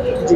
जी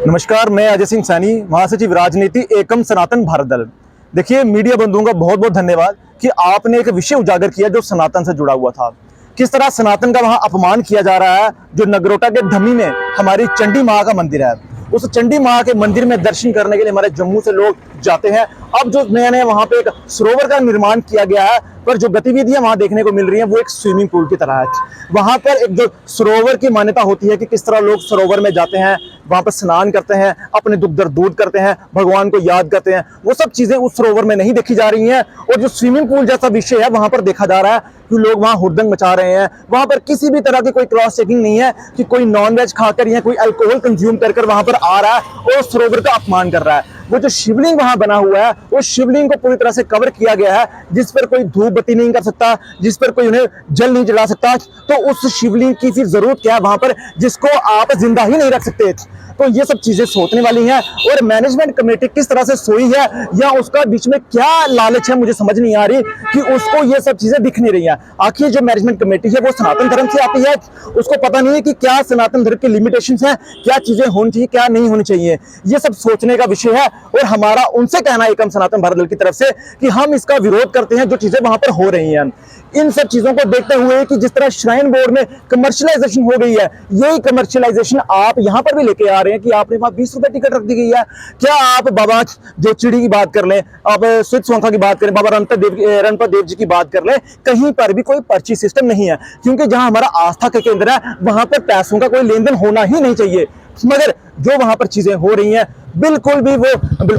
नमस्कार, मैं अजय सिंह सैनी, महासचिव राजनीति एकम सनातन भारत दल। देखिए, मीडिया बंधुओं का बहुत बहुत धन्यवाद कि आपने एक विषय उजागर किया जो सनातन से जुड़ा हुआ था। किस तरह सनातन का वहां अपमान किया जा रहा है। जो नगरोटा के धमी में हमारी चंडी माँ का मंदिर है, उस चंडी माँ के मंदिर में दर्शन करने के लिए हमारे जम्मू से लोग जाते हैं। अब जो नया नया वहां पे एक सरोवर का निर्माण किया गया है, पर जो गतिविधियां वहां देखने को मिल रही हैं वो एक स्विमिंग पूल की तरह है। वहां पर एक जो सरोवर की मान्यता होती है कि किस तरह लोग सरोवर में जाते हैं, वहां पर स्नान करते हैं, अपने दुख दर्द दूर करते हैं, भगवान को याद करते हैं, वो सब चीजें उस सरोवर में नहीं देखी जा रही हैं। और जो स्विमिंग पूल जैसा विषय है वहां पर देखा जा रहा है कि लोग वहां हुड़दंग मचा रहे हैं। वहां पर किसी भी तरह की कोई क्रॉस चेकिंग नहीं है कि कोई नॉनवेज खाकर या कोई अल्कोहल कंज्यूम कर वहां पर आ रहा है और सरोवर का अपमान कर रहा है। वो जो शिवलिंग वहां बना हुआ है, वो शिवलिंग को पूरी तरह से कवर किया गया है, जिस पर कोई धूप बत्ती नहीं कर सकता, जिस पर कोई उन्हें जल नहीं जला सकता। तो उस शिवलिंग की फिर जरूरत क्या है वहां पर, जिसको आप जिंदा ही नहीं रख सकते। तो ये सब चीजें सोचने वाली हैं। और मैनेजमेंट कमेटी किस तरह से सोई है या उसका बीच में क्या लालच है, मुझे समझ नहीं आ रही कि उसको ये सब चीजें दिख नहीं रही है। आखिर जो मैनेजमेंट कमेटी है वो सनातन धर्म से आती है, उसको पता नहीं है कि क्या सनातन धर्म की लिमिटेशंस हैं, क्या चीजें होनी चाहिए, क्या नहीं होनी चाहिए। ये सब सोचने का विषय है। और हमारा उनसे कहना है एकम सनातन भारत दल की तरफ से कि हम इसका विरोध करते हैं जो चीजें वहां पर हो रही हैं। इन सब चीजों को देखते हुए कि जिस तरह श्राइन बोर्ड में कमर्शियलाइजेशन हो गई है, यही कमर्शियलाइजेशन आप यहां पर भी लेके आ रहे हैं कि आपने वहां 20 रुपए टिकट रख दी गई है। क्या आप बाबा जो चिड़ी की बात कर लें, आप स्विच सोंखा की बात करें, बाबा रणपत देव जी की बात कर लें, कहीं पर भी कोई पर्ची सिस्टम नहीं है, क्योंकि जहां हमारा आस्था का केंद्र है वहां पर पैसों का कोई लेन देन होना ही नहीं चाहिए। मगर जो वहां पर चीजें हो रही हैं बिल्कुल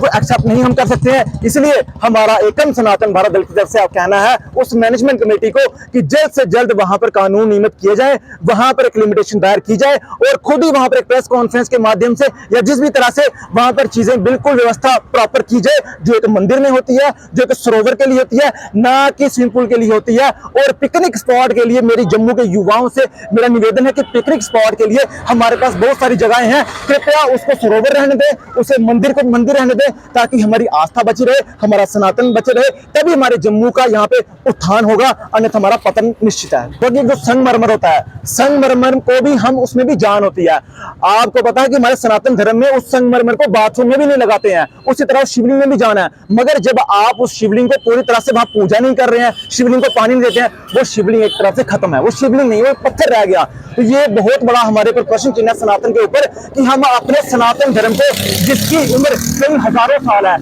एक्सेप्ट नहीं हम कर सकते हैं। इसलिए हमारा एकम सनातन भारत दल की तरफ से आप कहना है उस मैनेजमेंट कमेटी को कि जल्द से जल्द वहां पर कानून नियमित किए जाए, वहां पर एक लिमिटेशन दायर की जाए और खुद ही वहां पर एक प्रेस कॉन्फ्रेंस के माध्यम से या जिस भी तरह से वहां पर चीजें बिल्कुल व्यवस्था प्रॉपर की जाए, जो एक मंदिर में होती है, जो एक सरोवर के लिए होती है, ना कि स्विमिंग पूल के लिए होती है। और पिकनिक स्पॉट के लिए मेरी जम्मू के युवाओं से मेरा निवेदन है कि पिकनिक स्पॉट के लिए हमारे पास बहुत सारी जगहें हैं, कृपया उसको सरोवर रहने दें, उसे मंदिर को मंदिर रहने दें, ताकि हमारी आस्था बची रहे, हमारा सनातन बचे रहे, तभी हमारे जम्मू का यहाँ पे उत्थान होगा, अन्यथा हमारा पतन निश्चित है। क्योंकि जो संगमरमर होता है, संगमरमर को भी हम उसमें भी जान होती है। आपको पता है कि हमारे सनातन धर्म में उस संगमरमर को बाथरूम में भी नहीं लगाते हैं, उसी तरह शिवलिंग में भी जान है। मगर जब आप उस शिवलिंग को पूरी तरह से वहां पूजा नहीं कर रहे हैं, शिवलिंग को पानी नहीं देते हैं, वो शिवलिंग एक तरफ से खत्म है, वो शिवलिंग नहीं, वो पत्थर रह गया। तो ये बहुत बड़ा हमारे पर प्रश्न चिन्ह है सनातन के ऊपर कि हम अपने सनातन धर्म को, जिसकी उम्र कई हजारों साल है,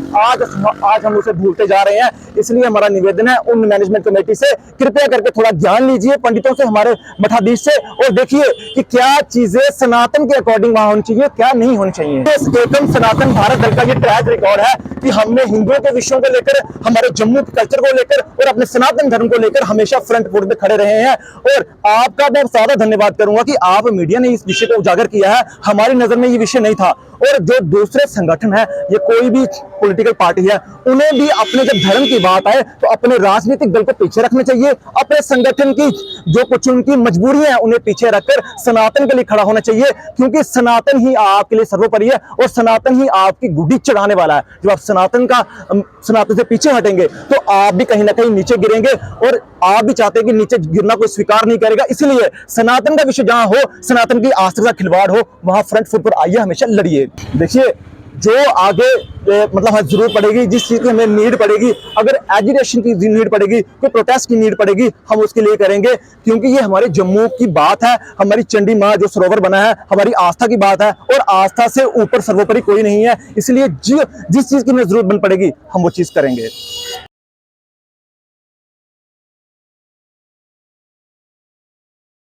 आज हम उसे भूलते जा रहे हैं। इसलिए हमारा निवेदन है उन मैनेजमेंट कमेटी से, कृपया करके थोड़ा ज्ञान लीजिए पंडितों से, हमारे मठाधीश से, और देखिए कि क्या चीजें सनातन के अकॉर्डिंग वहां होनी चाहिए, क्या नहीं होनी चाहिए। एकम सनातन भारत दल का ये ट्रैक रिकॉर्ड है कि हमने हिंदुओं के विषयों को लेकर, हमारे जम्मू कल्चर को लेकर और अपने सनातन धर्म को लेकर हमेशा फ्रंट फुट पे खड़े रहे हैं। और आपका मैं ज्यादा धन्यवाद करूंगा कि आप मीडिया ने इस विषय को उजागर किया है। हमारी नजर में ये विषय नहीं था। और जो दूसरे संगठन है, ये कोई भी पॉलिटिकल पार्टी है, उन्हें भी अपने जब धर्म की बात आए तो अपने राजनीतिक दल को पीछे रखना चाहिए। अपने संगठन की जो कुछ उनकी मजबूरियां हैं उन्हें पीछे रखकर सनातन के लिए खड़ा होना चाहिए, क्योंकि सनातन ही आपके लिए सर्वोपरि है और सनातन ही आपकी गुड्डी चढ़ाने वाला है। जब आप सनातन से पीछे हटेंगे तो आप भी कहीं ना कहीं नीचे गिरेंगे, और आप भी चाहते हैं कि नीचे गिरना कोई स्वीकार नहीं करेगा। इसलिए सनातन का विषय जहां हो, सनातन की आस्था का खिलवाड़ हो, वहां फ्रंट फुट पर आइए, हमेशा लड़िए। देखिए, जो आगे मतलब हमें जरूरत पड़ेगी, जिस चीज की हमें नीड पड़ेगी, अगर एजुकेशन की नीड पड़ेगी, कोई प्रोटेस्ट की नीड पड़ेगी, हम उसके लिए करेंगे, क्योंकि ये हमारे जम्मू की बात है। हमारी चंडी माँ जो सरोवर बना है, हमारी आस्था की बात है, और आस्था से ऊपर सर्वोपरि कोई नहीं है। इसलिए जिस चीज की हमें जरूरत बन पड़ेगी हम वो चीज करेंगे।